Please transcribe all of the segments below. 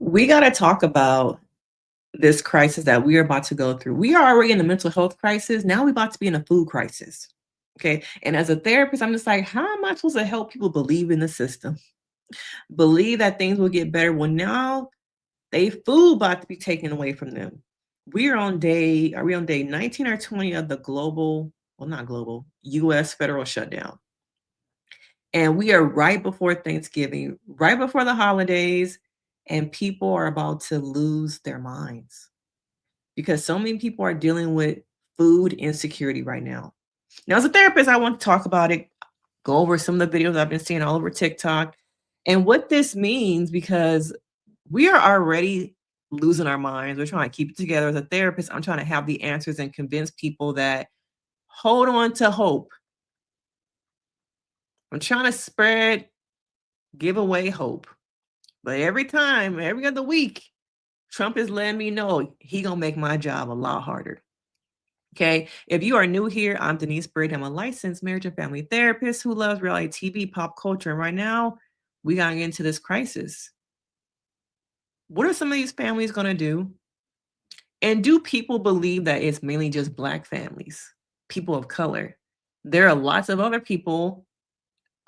We got to talk about this crisis that we are about to go through. We are already in a mental health crisis. Now we're about to be in a food crisis. Okay. And as a therapist, I'm just like, how am I supposed to help people believe in the system? Believe that things will get better when now they food about to be taken away from them. Are we on day 19 or 20 of the not global, US federal shutdown? And we are right before Thanksgiving, right before the holidays, and people are about to lose their minds because so many people are dealing with food insecurity right now. Now, as a therapist, I want to talk about it, go over some of the videos I've been seeing all over TikTok and what this means because we are already losing our minds. We're trying to keep it together. As a therapist, I'm trying to have the answers and convince people that hold on to hope. I'm trying to give away hope. But every time, every other week, Trump is letting me know he gonna make my job a lot harder. Okay. If you are new here, I'm Denise Brady. I'm a licensed marriage and family therapist who loves reality TV, pop culture. And right now, we gotta get into this crisis. What are some of these families gonna do? And do people believe that it's mainly just Black families, people of color? There are lots of other people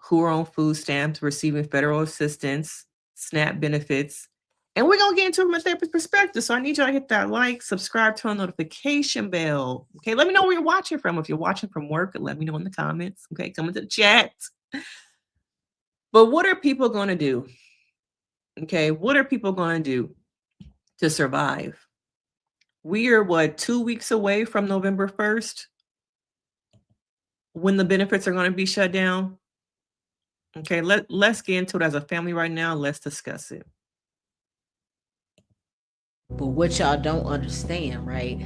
who are on food stamps, receiving federal assistance, SNAP benefits. And we're going to get into it from a therapist perspective. So I need y'all to hit that like, subscribe, turn on notification bell. Okay, let me know where you're watching from. If you're watching from work, let me know in the comments. Okay, come into the chat. But what are people going to do? Okay, what are people going to do to survive? We are 2 weeks away from November 1st when the benefits are going to be shut down. Okay, let's get into it as a family right now. Let's discuss it. But what y'all don't understand, right?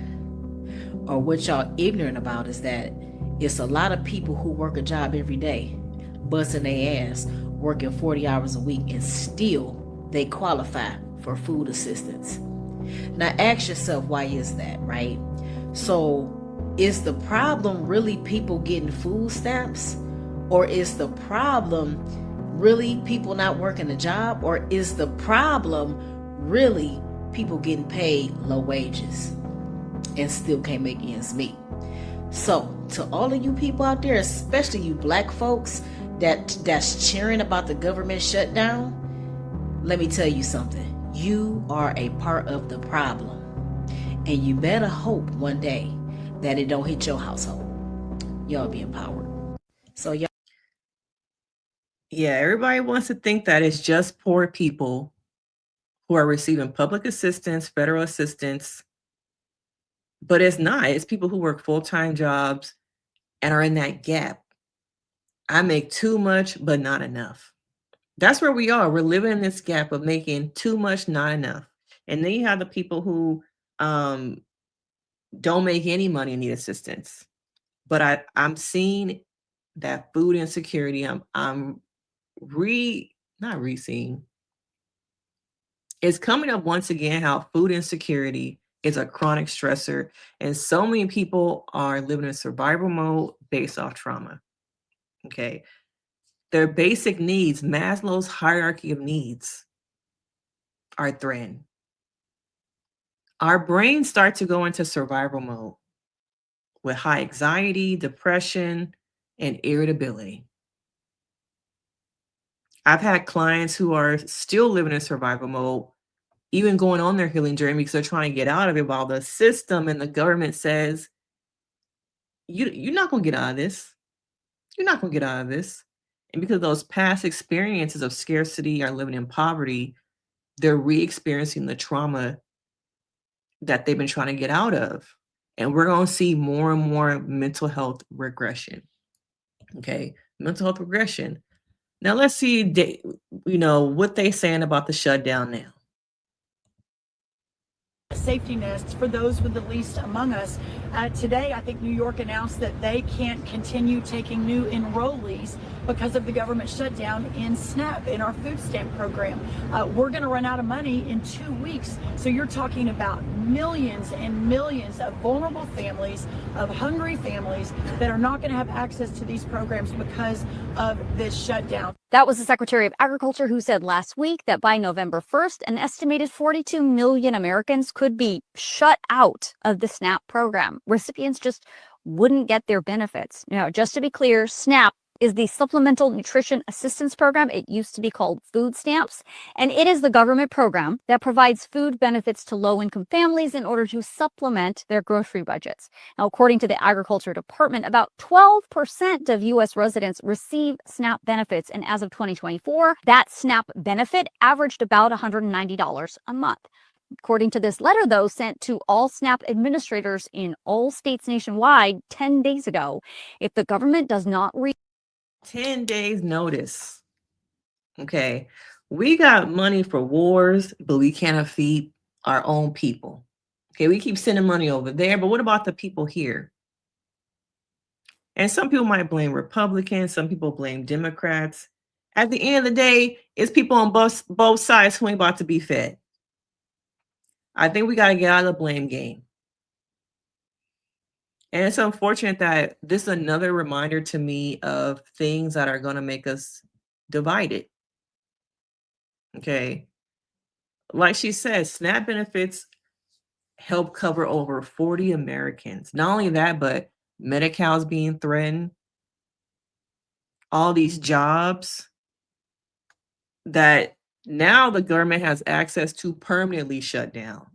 Or what y'all ignorant about is that it's a lot of people who work a job every day, busting their ass, working 40 hours a week, and still they qualify for food assistance. Now ask yourself, why is that, right? So is the problem really people getting food stamps? Or is the problem really people not working a job? Or is the problem really people getting paid low wages and still can't make ends meet? So to all of you people out there, especially you Black folks that's cheering about the government shutdown, let me tell you something. You are a part of the problem, and you better hope one day that it don't hit your household. Y'all be empowered. So y'all. Yeah, everybody wants to think that it's just poor people who are receiving public assistance, federal assistance, but it's not. It's people who work full-time jobs and are in that gap. I make too much, but not enough. That's where we are. We're living in this gap of making too much, not enough. And then you have the people who don't make any money and need assistance. But I'm seeing that food insecurity. I'm not re-seeing. It's coming up once again how food insecurity is a chronic stressor, and so many people are living in survival mode based off trauma. Okay. Their basic needs, Maslow's hierarchy of needs, are threatened. Our brains start to go into survival mode with high anxiety, depression, and irritability. I've had clients who are still living in survival mode, even going on their healing journey because they're trying to get out of it while the system and the government says, you're not going to get out of this. You're not going to get out of this. And because those past experiences of scarcity or living in poverty, they're re-experiencing the trauma that they've been trying to get out of. And we're going to see more and more mental health regression. Okay, mental health regression. Now let's see, what they saying about the shutdown now. Safety nets for those with the least among us. Today, I think New York announced that they can't continue taking new enrollees because of the government shutdown in SNAP, in our food stamp program. We're going to run out of money in 2 weeks. So you're talking about millions and millions of vulnerable families, of hungry families that are not going to have access to these programs because of this shutdown. That was the Secretary of Agriculture who said last week that by November 1st, an estimated 42 million Americans could be shut out of the SNAP program. Recipients just wouldn't get their benefits. Now, just to be clear, SNAP is the Supplemental Nutrition Assistance Program. It used to be called food stamps, and it is the government program that provides food benefits to low-income families in order to supplement their grocery budgets. Now, according to the Agriculture Department, about 12% of U.S. residents receive SNAP benefits, and as of 2024, that SNAP benefit averaged about $190 a month. According to this letter, though, sent to all SNAP administrators in all states nationwide 10 days ago, if the government does not 10 days notice. Okay. We got money for wars, but we cannot feed our own people. Okay. We keep sending money over there, but what about the people here? And some people might blame Republicans. Some people blame Democrats. At the end of the day, it's people on both sides who ain't about to be fed. I think we got to get out of the blame game. And it's unfortunate that this is another reminder to me of things that are going to make us divided. Okay. Like she says, SNAP benefits help cover over 40 Americans. Not only that, but Medi-Cal's being threatened. All these jobs that now the government has access to permanently shut down.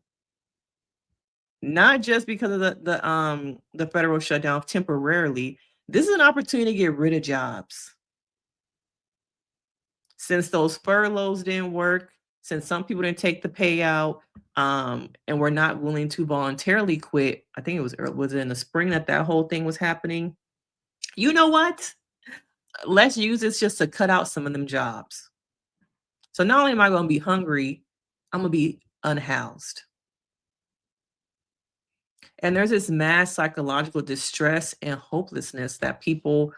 Not just because of the federal shutdown temporarily. This is an opportunity to get rid of jobs. Since those furloughs didn't work, since some people didn't take the payout, and were not willing to voluntarily quit. I think was it in the spring that whole thing was happening. You know what? Let's use this just to cut out some of them jobs. So not only am I going to be hungry, I'm going to be unhoused. And there's this mass psychological distress and hopelessness that people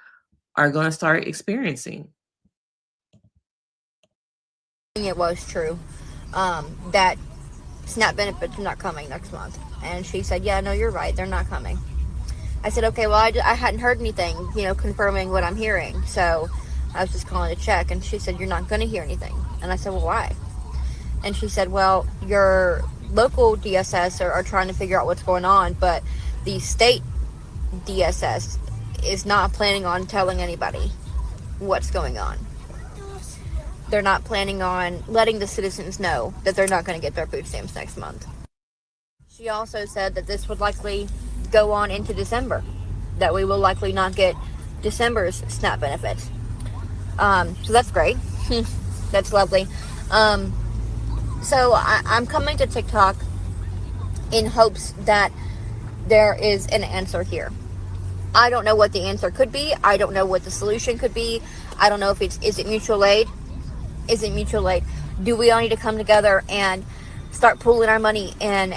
are going to start experiencing. It was true that SNAP benefits are not coming next month. And she said, yeah, no, you're right. They're not coming. I said, okay, well, I hadn't heard anything, confirming what I'm hearing. So I was just calling to check. And she said, you're not going to hear anything. And I said, well, why? And she said, well, your local DSS are trying to figure out what's going on, but the state DSS is not planning on telling anybody what's going on. They're not planning on letting the citizens know that they're not going to get their food stamps next month. She also said that this would likely go on into December, that we will likely not get December's SNAP benefits. So that's great. That's lovely. So I'm coming to TikTok in hopes that there is an answer here. I don't know what the answer could be. I don't know what the solution could be. I don't know if is it mutual aid? Is it mutual aid? Do we all need to come together and start pooling our money and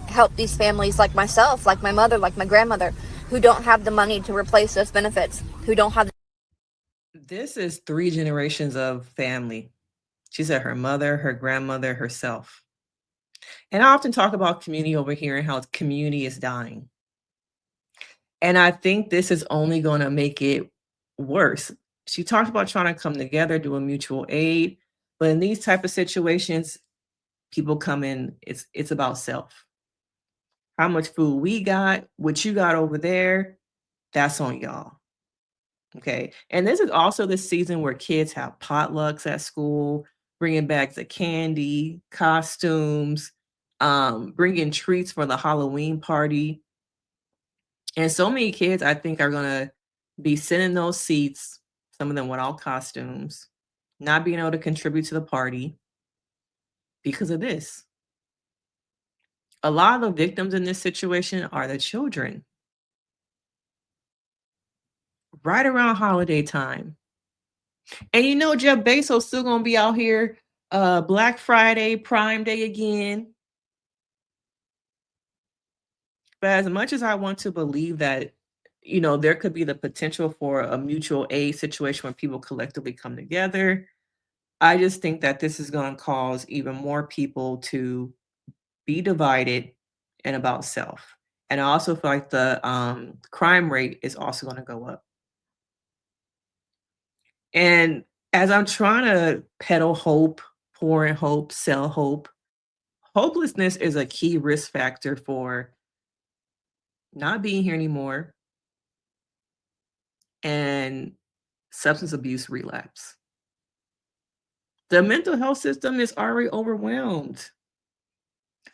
help these families like myself, like my mother, like my grandmother, who don't have the money to replace those benefits, who don't have. This is 3 generations of family. She said her mother, her grandmother, herself. And I often talk about community over here and how community is dying. And I think this is only going to make it worse. She talked about trying to come together, do a mutual aid. But in these type of situations, people come in, it's about self. How much food we got, what you got over there, that's on y'all. Okay. And this is also the season where kids have potlucks at school, bringing bags of candy, costumes, bringing treats for the Halloween party. And so many kids, I think, are going to be sitting in those seats, some of them without costumes, not being able to contribute to the party because of this. A lot of the victims in this situation are the children. Right around holiday time. And Jeff Bezos still going to be out here Black Friday, Prime Day again. But as much as I want to believe that, there could be the potential for a mutual aid situation where people collectively come together. I just think that this is going to cause even more people to be divided and about self. And I also feel like the crime rate is also going to go up. And as I'm trying to peddle hope, pour in hope, sell hope, hopelessness is a key risk factor for not being here anymore and substance abuse relapse. The mental health system is already overwhelmed.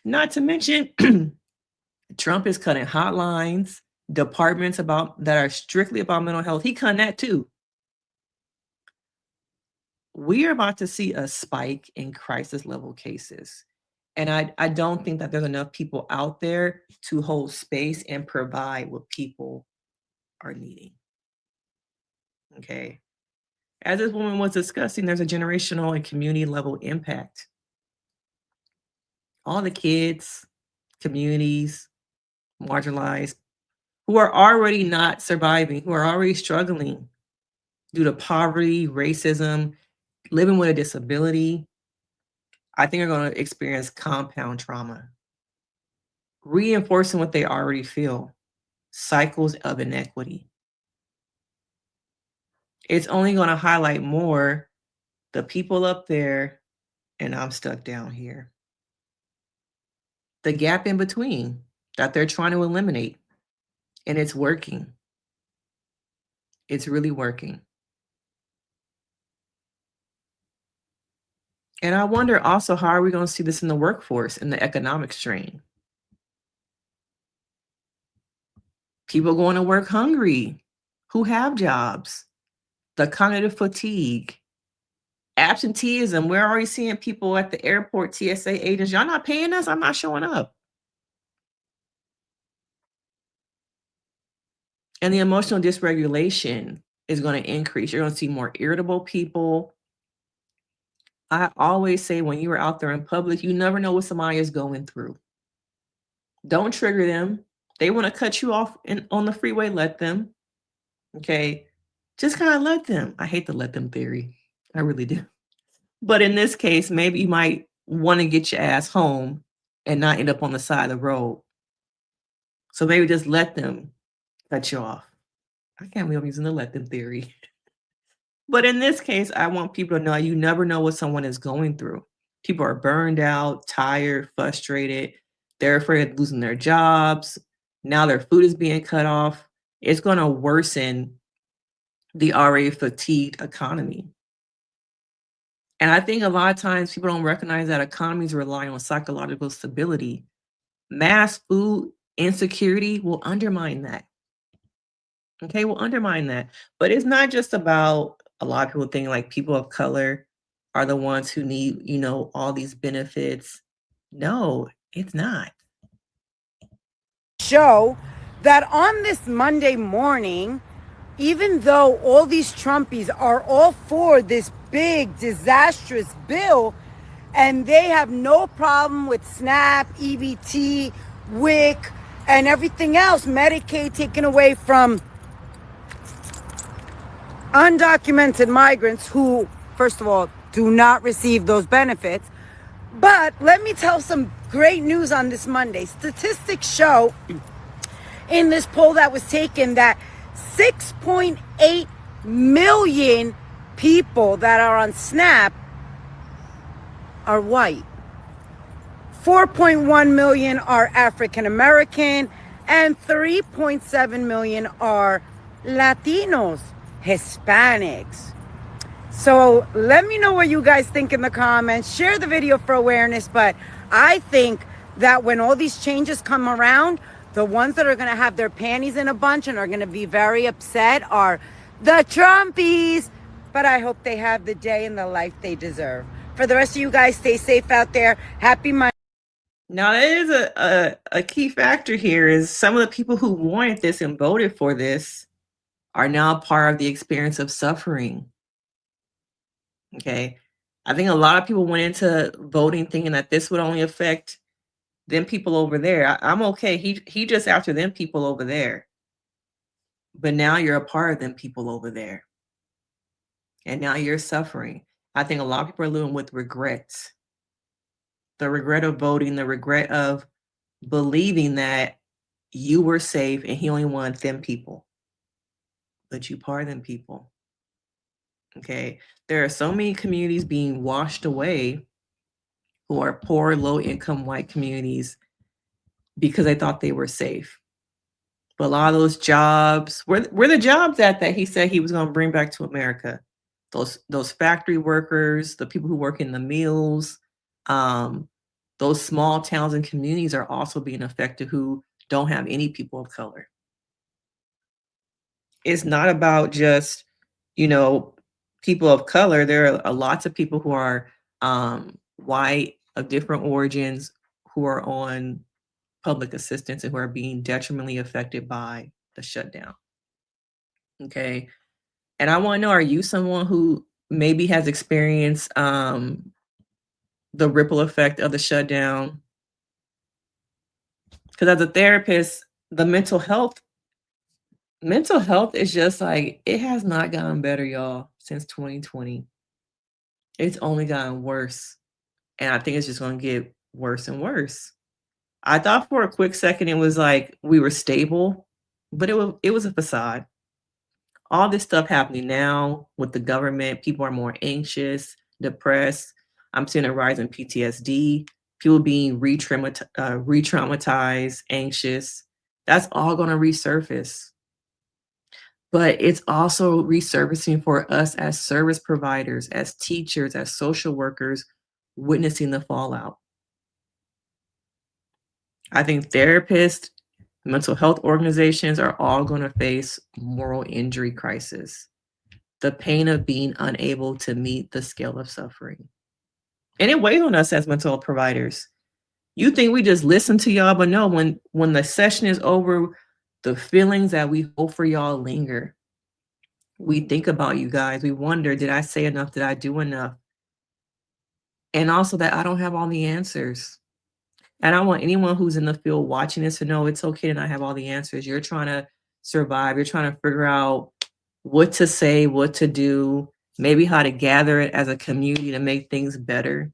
Not to mention, Trump is cutting hotlines, departments that are strictly about mental health. He cutting that too. We are about to see a spike in crisis level cases. And I don't think that there's enough people out there to hold space and provide what people are needing. Okay. As this woman was discussing, there's a generational and community level impact. All the kids, communities, marginalized, who are already not surviving, who are already struggling due to poverty, racism, living with a disability, I think are going to experience compound trauma, reinforcing what they already feel, cycles of inequity. It's only going to highlight more the people up there, and I'm stuck down here. The gap in between that they're trying to eliminate. And it's working. It's really working. And I wonder also, how are we going to see this in the workforce, in the economic strain? People going to work hungry who have jobs, the cognitive fatigue, absenteeism. We're already seeing people at the airport, TSA agents, y'all not paying us, I'm not showing up. And the emotional dysregulation is going to increase. You're going to see more irritable people. I always say, when you are out there in public, you never know what somebody is going through. Don't trigger them. They want to cut you off on the freeway, let them. Okay. Just kind of let them. I hate the let them theory. I really do. But in this case, maybe you might want to get your ass home and not end up on the side of the road. So maybe just let them cut you off. I can't believe I'm using the let them theory. But in this case, I want people to know you never know what someone is going through. People are burned out, tired, frustrated. They're afraid of losing their jobs. Now their food is being cut off. It's going to worsen the already fatigued economy. And I think a lot of times people don't recognize that economies rely on psychological stability. Mass food insecurity will undermine that. Okay, will undermine that. But it's not just about, a lot of people think like people of color are the ones who need, all these benefits. No, it's not. Show that on this Monday morning, even though all these Trumpies are all for this big, disastrous bill, and they have no problem with SNAP, EBT, WIC, and everything else, Medicaid taken away from undocumented migrants who, first of all, do not receive those benefits. But let me tell some great news on this Monday. Statistics show in this poll that was taken that 6.8 million people that are on SNAP are white. 4.1 million are African American, and 3.7 million are Latinos, Hispanics. So let me know what you guys think in the comments. Share the video for awareness. But I think that when all these changes come around, the ones that are going to have their panties in a bunch and are going to be very upset are the Trumpies. But I hope they have the day and the life they deserve. For the rest of you guys, stay safe out there. Happy Monday. Now, that is a key factor here, is some of the people who wanted this and voted for this are now part of the experience of suffering. Okay. I think a lot of people went into voting thinking that this would only affect them people over there. I'm okay. He just after them people over there. But now you're a part of them people over there. And now you're suffering. I think a lot of people are living with regrets. The regret of voting, the regret of believing that you were safe and he only wanted them people. But you part of them people. Okay. There are so many communities being washed away who are poor, low income white communities because they thought they were safe. But a lot of those jobs, where the jobs that he said he was going to bring back to America? Those factory workers, the people who work in the mills, those small towns and communities are also being affected who don't have any people of color. It's not about just, people of color. There are lots of people who are white, of different origins, who are on public assistance and who are being detrimentally affected by the shutdown. Okay. And I want to know, are you someone who maybe has experienced the ripple effect of the shutdown? Because as a therapist, the mental health is just like, it has not gotten better, y'all, since 2020. It's only gotten worse. And I think it's just going to get worse and worse. I thought for a quick second it was like we were stable, but it was a facade. All this stuff happening now with the government, people are more anxious, depressed. I'm seeing a rise in PTSD, people being re-traumatized, anxious. That's all going to resurface. But it's also resurfacing for us as service providers, as teachers, as social workers, witnessing the fallout. I think therapists, mental health organizations are all going to face moral injury crisis, the pain of being unable to meet the scale of suffering. And it weighs on us as mental health providers. You think we just listen to y'all, but no, when the session is over, the feelings that we hold for y'all linger. We think about you guys. We wonder, did I say enough? Did I do enough? And also that I don't have all the answers. And I want anyone who's in the field watching this to know it's okay to not have all the answers. You're trying to survive. You're trying to figure out what to say, what to do, maybe how to gather it as a community to make things better.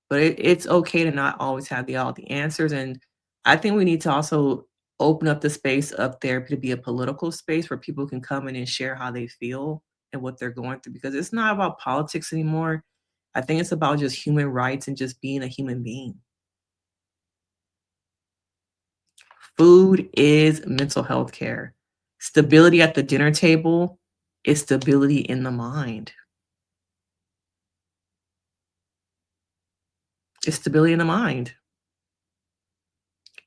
But it's okay to not always have all the answers. And I think we need to also open up the space of therapy to be a political space where people can come in and share how they feel and what they're going through, because it's not about politics anymore. I think it's about just human rights and just being a human being. Food is mental health care. Stability at the dinner table is stability in the mind. It's stability in the mind.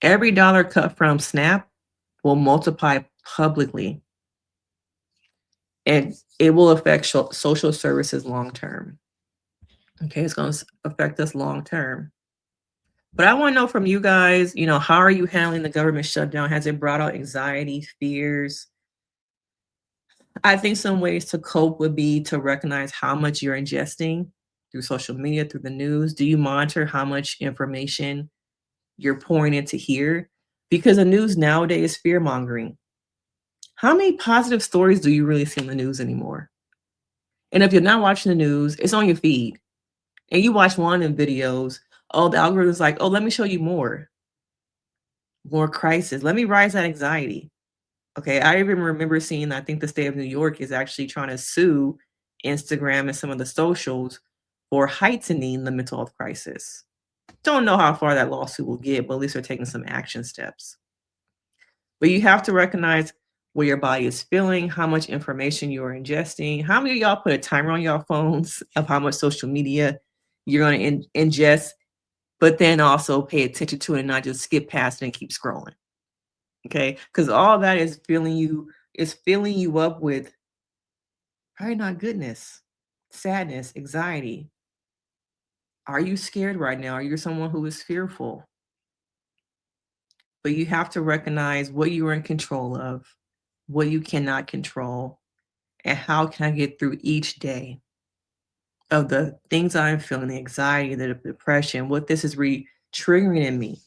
Every dollar cut from SNAP will multiply publicly, and it will affect social services long term. Okay, it's going to affect us long term. But I want to know from you guys, how are you handling the government shutdown? Has it brought out anxiety, fears? I think some ways to cope would be to recognize how much you're ingesting through social media, through the news. Do you monitor how much information you're pouring into here? Because the news nowadays is fear mongering. How many positive stories do you really see in the news anymore? And if you're not watching the news, it's on your feed. And you watch one of them videos, the algorithm's like, let me show you more crisis. Let me rise that anxiety. Okay, I even remember seeing, I think the state of New York is actually trying to sue Instagram and some of the socials for heightening the mental health crisis. Don't know how far that lawsuit will get, but at least they're taking some action steps. But you have to recognize what your body is feeling, how much information you are ingesting. How many of y'all put a timer on your phones of how much social media you're going to ingest, but then also pay attention to it and not just skip past it and keep scrolling? Okay, because all that is filling you up with probably not goodness, sadness, anxiety. Are you scared right now? Are you someone who is fearful? But you have to recognize what you are in control of, what you cannot control, and how can I get through each day of the things I'm feeling, the anxiety, the depression, what this is triggering in me.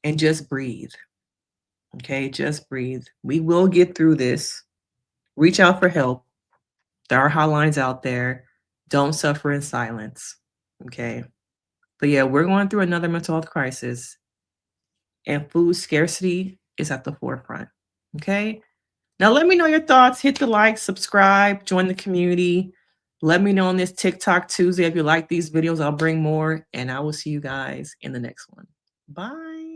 And just breathe. Okay, just breathe. We will get through this. Reach out for help. There are hotlines out there. Don't suffer in silence. Okay. But yeah, we're going through another mental health crisis, and food scarcity is at the forefront. Okay. Now, let me know your thoughts. Hit the like, subscribe, join the community. Let me know on this TikTok Tuesday if you like these videos. I'll bring more, and I will see you guys in the next one. Bye.